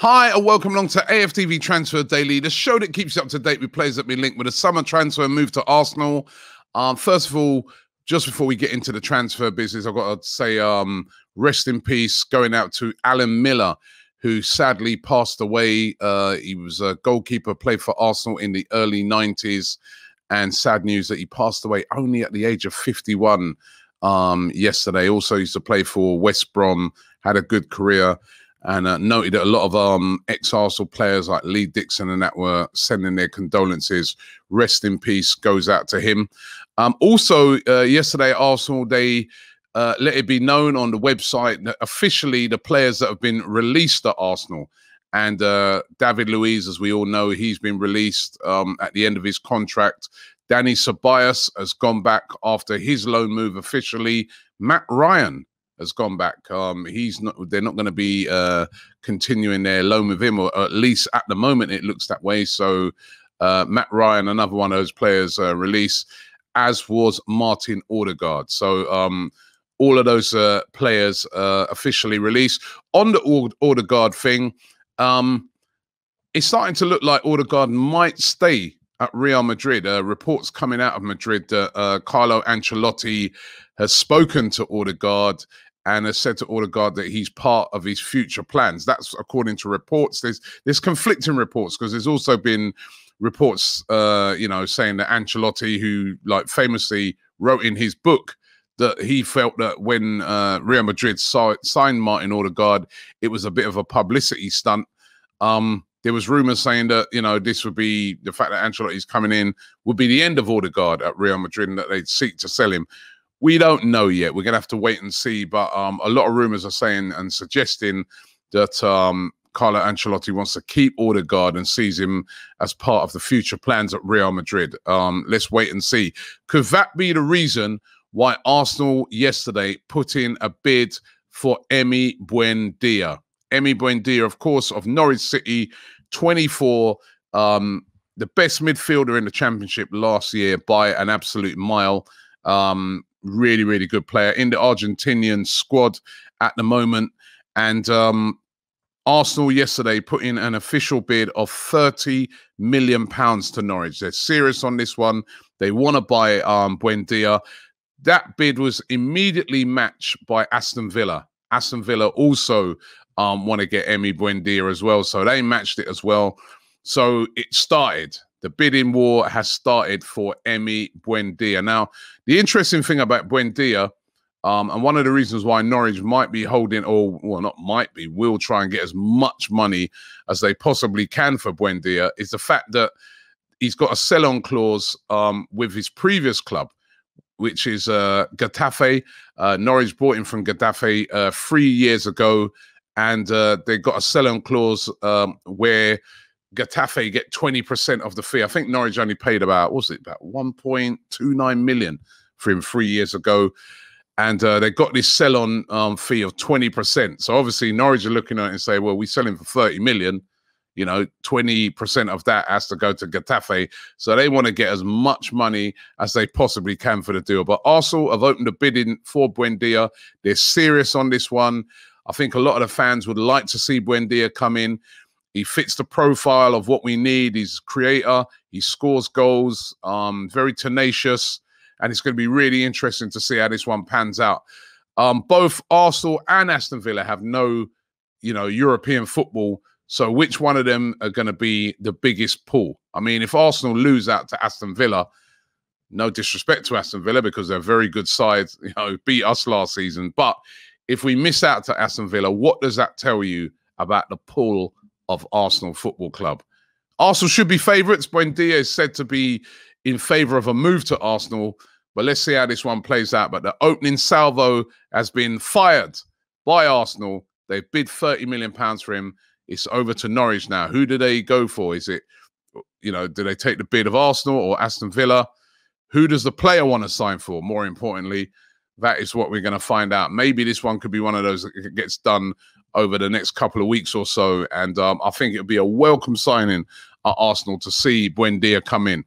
Hi and welcome along to AFTV Transfer Daily, the show that keeps you up to date with players that have been linked with a summer transfer move to Arsenal. First of all, just before we get into the transfer business, I've got to say rest in peace going out to Alan Miller, who sadly passed away. He was a goalkeeper, played for Arsenal in the early 90s, and sad news that he passed away only at the age of 51 yesterday. Also used to play for West Brom, had a good career. And noted that a lot of ex-Arsenal players like Lee Dixon and that were sending their condolences. Rest in peace goes out to him. Also, yesterday at Arsenal, they let it be known on the website that officially the players that have been released at Arsenal. And David Luiz, as we all know, he's been released at the end of his contract. Danny Ceballos has gone back after his loan move officially. Matt Ryan has gone back. They're not going to be continuing their loan with him, or at least at the moment it looks that way. So Matt Ryan, another one of those players, released, as was Martin Odegaard. So all of those players officially released. On the Odegaard thing, it's starting to look like Odegaard might stay at Real Madrid. Reports coming out of Madrid that Carlo Ancelotti has spoken to Odegaard and has said to Odegaard that he's part of his future plans. That's according to reports. There's conflicting reports, because there's also been reports, saying that Ancelotti, who famously wrote in his book that he felt that when Real Madrid signed Martin Odegaard, it was a bit of a publicity stunt. There was rumors saying that, this would be, the fact that Ancelotti's coming in would be the end of Odegaard at Real Madrid and that they'd seek to sell him. We don't know yet. We're going to have to wait and see. But a lot of rumors are saying and suggesting that Carlo Ancelotti wants to keep Odegaard and sees him as part of the future plans at Real Madrid. Let's wait and see. Could that be the reason why Arsenal yesterday put in a bid for Emi Buendia? Emi Buendia, of course, of Norwich City, 24, the best midfielder in the Championship last year by an absolute mile. Really, really good player in the Argentinian squad at the moment. And Arsenal yesterday put in an official bid of £30 million to Norwich. They're serious on this one. They want to buy Buendia. That bid was immediately matched by Aston Villa. Aston Villa also want to get Emi Buendia as well. So they matched it as well. So it started. The bidding war has started for Emi Buendia. Now, the interesting thing about Buendia, and one of the reasons why Norwich might be holding, or well, not might be, will try and get as much money as they possibly can for Buendia, is the fact that he's got a sell-on clause with his previous club, which is Getafe. Norwich bought him from Getafe 3 years ago, and they got a sell-on clause where Getafe get 20% of the fee. I think Norwich only paid about 1.29 million for him 3 years ago. And they got this sell-on fee of 20%. So obviously Norwich are looking at it and say, well, we sell him for 30 million. 20% of that has to go to Getafe. So they want to get as much money as they possibly can for the deal. But Arsenal have opened a bidding for Buendia. They're serious on this one. I think a lot of the fans would like to see Buendia come in. He fits the profile of what we need. He's a creator. He scores goals, very tenacious. And it's going to be really interesting to see how this one pans out. Both Arsenal and Aston Villa have no, European football. So which one of them are going to be the biggest pull? I mean, if Arsenal lose out to Aston Villa, no disrespect to Aston Villa because they're a very good side, beat us last season. But if we miss out to Aston Villa, what does that tell you about the pull of Arsenal Football Club? Arsenal should be favourites. Buendia is said to be in favour of a move to Arsenal, but let's see how this one plays out. But the opening salvo has been fired by Arsenal. They bid £30 million for him. It's over to Norwich now. Who do they go for? Is it, do they take the bid of Arsenal or Aston Villa? Who does the player want to sign for? More importantly, that is what we're going to find out. Maybe this one could be one of those that gets done over the next couple of weeks or so. And I think it would be a welcome signing at Arsenal to see Buendia come in.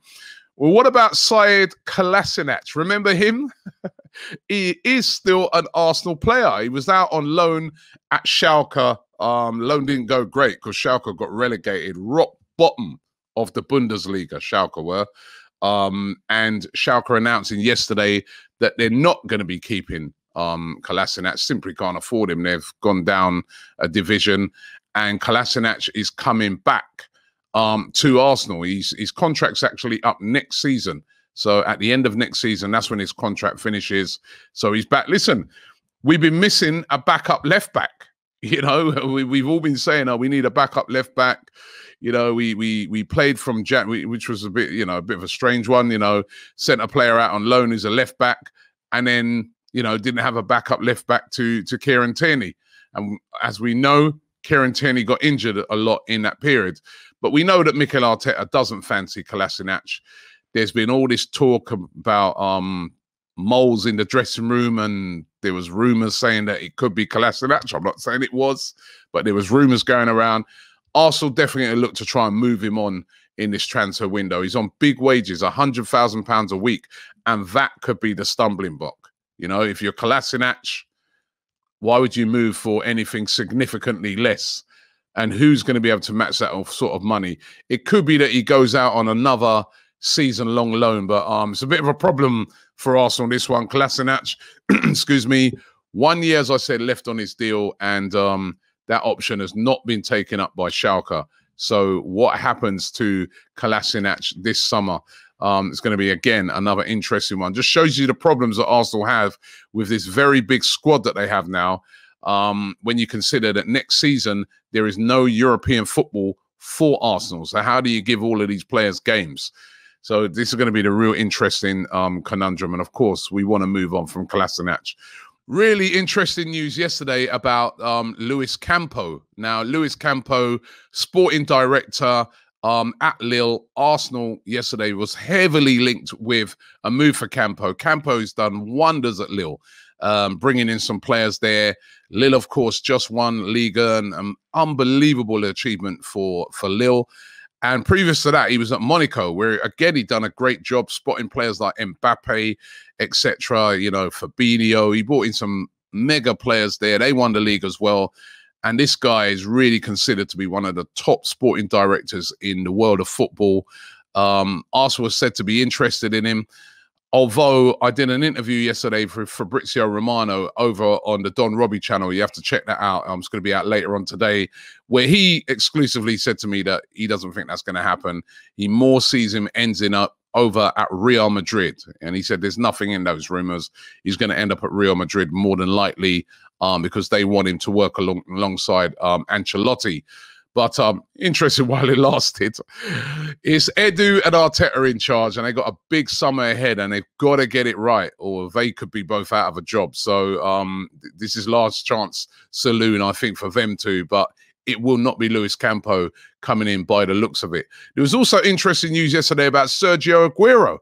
Well, what about Syed Kolasinac? Remember him? He is still an Arsenal player. He was out on loan at Schalke. Loan didn't go great because Schalke got relegated, rock bottom of the Bundesliga, Schalke were. And Schalke announcing yesterday that they're not going to be keeping Kolasinac. Simply can't afford him. They've gone down a division, and Kolasinac is coming back to Arsenal. His contract's actually up next season. So at the end of next season, that's when his contract finishes. So he's back. Listen, we've been missing a backup left back. You know, we've all been saying, oh, we need a backup left back. You know, we played from Jack, which was a bit, you know, a bit of a strange one. You know, sent a player out on loan who's a left back, and then, you know, didn't have a backup left back to Kieran Tierney. And as we know, Kieran Tierney got injured a lot in that period. But we know that Mikel Arteta doesn't fancy Kolasinac. There's been all this talk about moles in the dressing room, and there was rumors saying that it could be Kolasinac. I'm not saying it was, but there was rumors going around. Arsenal definitely look to try and move him on in this transfer window. He's on big wages, £100,000 a week, and that could be the stumbling block. You know, if you're Kolasinac, why would you move for anything significantly less? And who's going to be able to match that sort of money? It could be that he goes out on another season-long loan, but it's a bit of a problem for Arsenal, this one. Kolasinac, excuse me, 1 year, as I said, left on his deal, and that option has not been taken up by Schalke. So what happens to Kolasinac this summer? It's going to be, again, another interesting one. Just shows you the problems that Arsenal have with this very big squad that they have now. When you consider that next season, there is no European football for Arsenal. So how do you give all of these players games? So this is going to be the real interesting conundrum. And of course, we want to move on from Kolasinac. Really interesting news yesterday about Luis Campo. Now, Luis Campo, sporting director at Lille. Arsenal yesterday was heavily linked with a move for Campo. Campo's done wonders at Lille, bringing in some players there. Lille, of course, just won Liga, an unbelievable achievement for Lille. And previous to that, he was at Monaco, where, again, he'd done a great job spotting players like Mbappe, etc., you know, Fabinho. He brought in some mega players there. They won the league as well. And this guy is really considered to be one of the top sporting directors in the world of football. Arsenal was said to be interested in him. Although I did an interview yesterday for Fabrizio Romano over on the Don Robbie channel. You have to check that out. It's going to be out later on today, where he exclusively said to me that he doesn't think that's going to happen. He more sees him ending up over at Real Madrid. And he said there's nothing in those rumors. He's going to end up at Real Madrid more than likely because they want him to work alongside Ancelotti. But interesting while it lasted. It's Edu and Arteta in charge, and they got a big summer ahead, and they've got to get it right, or they could be both out of a job. So this is last chance saloon, I think, for them too. But it will not be Luis Campo coming in by the looks of it. There was also interesting news yesterday about Sergio Aguero.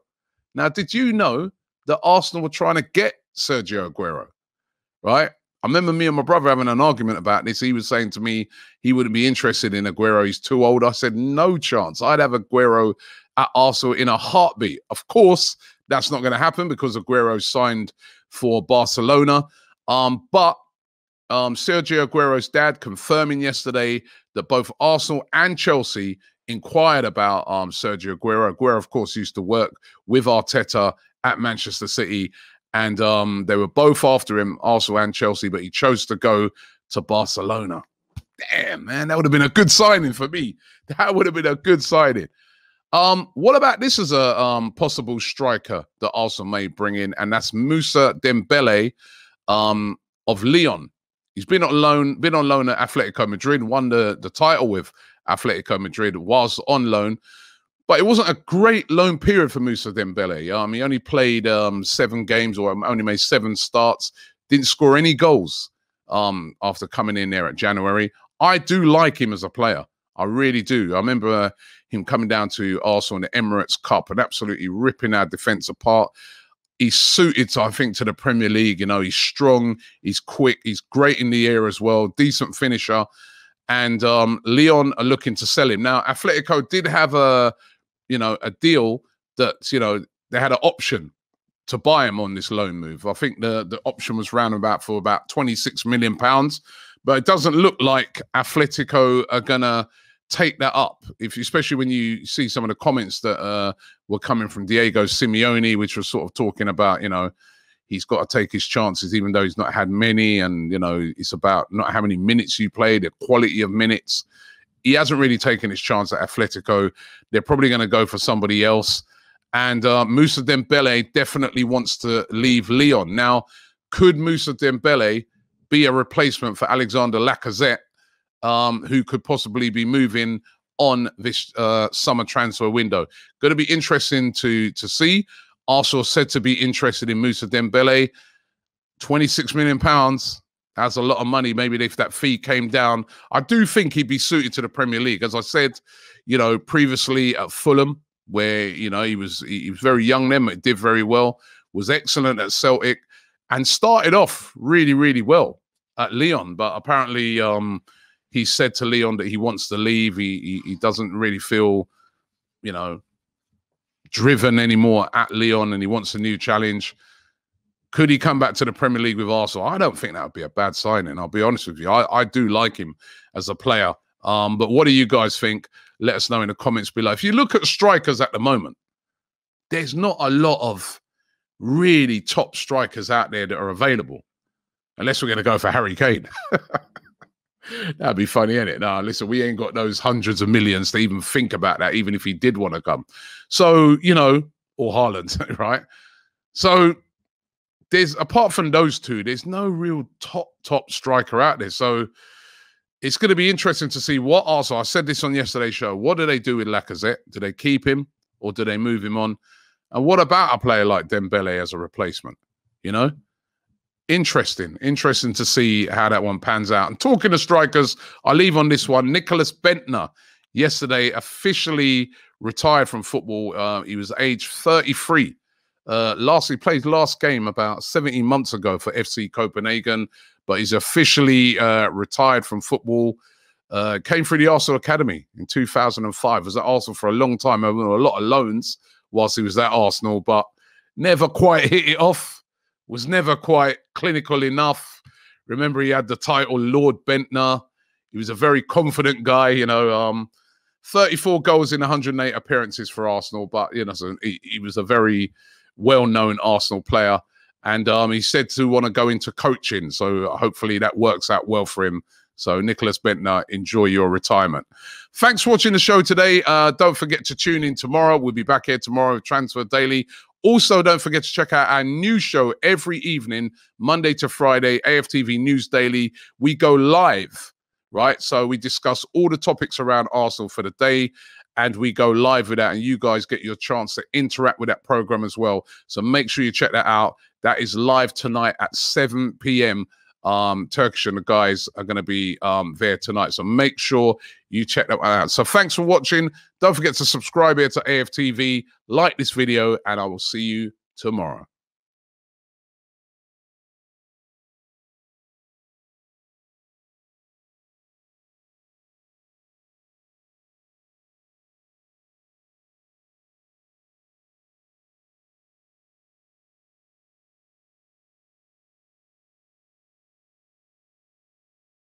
Now, did you know that Arsenal were trying to get Sergio Aguero, right? I remember me and my brother having an argument about this. He was saying to me he wouldn't be interested in Aguero. He's too old. I said, no chance. I'd have Aguero at Arsenal in a heartbeat. Of course, that's not going to happen because Aguero signed for Barcelona. But Sergio Aguero's dad confirming yesterday that both Arsenal and Chelsea inquired about Sergio Aguero. Aguero, of course, used to work with Arteta at Manchester City. And they were both after him, Arsenal and Chelsea, but he chose to go to Barcelona. Damn, man, that would have been a good signing for me. That would have been a good signing. What about this as a possible striker that Arsenal may bring in? And that's Musa Dembele of Lyon. He's been on loan at Atletico Madrid, won the title with Atletico Madrid, was on loan. But it wasn't a great loan period for Musa Dembele. He only played 7 games, or only made 7 starts. Didn't score any goals after coming in there at January. I do like him as a player. I really do. I remember him coming down to Arsenal in the Emirates Cup and absolutely ripping our defence apart. He's suited, I think, to the Premier League. You know, he's strong, he's quick, he's great in the air as well, decent finisher. And Lyon are looking to sell him. Now, Atletico did have a deal that, you know, they had an option to buy him on this loan move. I think the option was round about for about £26 million, but it doesn't look like Atletico are gonna take that up. Especially when you see some of the comments that were coming from Diego Simeone, which was sort of talking about, you know, he's got to take his chances, even though he's not had many, and you know, it's about not how many minutes you play, the quality of minutes. He hasn't really taken his chance at Atletico. They're probably going to go for somebody else. And Musa Dembele definitely wants to leave Lyon. Now, could Musa Dembele be a replacement for Alexander Lacazette, who could possibly be moving on this summer transfer window? Going to be interesting to see. Arsenal said to be interested in Musa Dembele. £26 million. That's a lot of money. Maybe if that fee came down, I do think he'd be suited to the Premier League. As I said, you know, previously at Fulham, where, you know, he was very young then, but did very well, was excellent at Celtic, and started off really, really well at Lyon. But apparently he said to Lyon that he wants to leave. He doesn't really feel, you know, driven anymore at Lyon, and he wants a new challenge. Could he come back to the Premier League with Arsenal? I don't think that would be a bad signing. I'll be honest with you. I do like him as a player. But what do you guys think? Let us know in the comments below. If you look at strikers at the moment, there's not a lot of really top strikers out there that are available, unless we're going to go for Harry Kane. That'd be funny, isn't it? No, listen, we ain't got those hundreds of millions to even think about that, even if he did want to come. So, you know, or Haaland, right? So there's, apart from those two, there's no real top striker out there. So it's going to be interesting to see what Arsenal, I said this on yesterday's show, what do they do with Lacazette? Do they keep him or do they move him on? And what about a player like Dembele as a replacement? You know? Interesting to see how that one pans out. And talking to strikers, I'll leave on this one. Nicholas Bentner, yesterday officially retired from football. He was aged 33. He played last game about 17 months ago for FC Copenhagen, but he's officially retired from football. Came through the Arsenal Academy in 2005. Was at Arsenal for a long time. A lot of loans whilst he was at Arsenal, but never quite hit it off. Was never quite clinical enough. Remember, he had the title Lord Bentner. He was a very confident guy, you know, 34 goals in 108 appearances for Arsenal, but, you know, so he was a very well-known Arsenal player. And he said to want to go into coaching, so hopefully that works out well for him. So, Nicholas Bentner, enjoy your retirement. Thanks for watching the show today. Don't forget to tune in tomorrow. We'll be back here tomorrow with Transfer Daily. Also, don't forget to check out our new show every evening, Monday to Friday, AFTV News Daily. We go live, right? So we discuss all the topics around Arsenal for the day, and we go live with that, and you guys get your chance to interact with that program as well. So make sure you check that out. That is live tonight at 7 p.m. Turkish and the guys are going to be there tonight. So make sure you check that one out. So thanks for watching. Don't forget to subscribe here to AFTV, like this video, and I will see you tomorrow.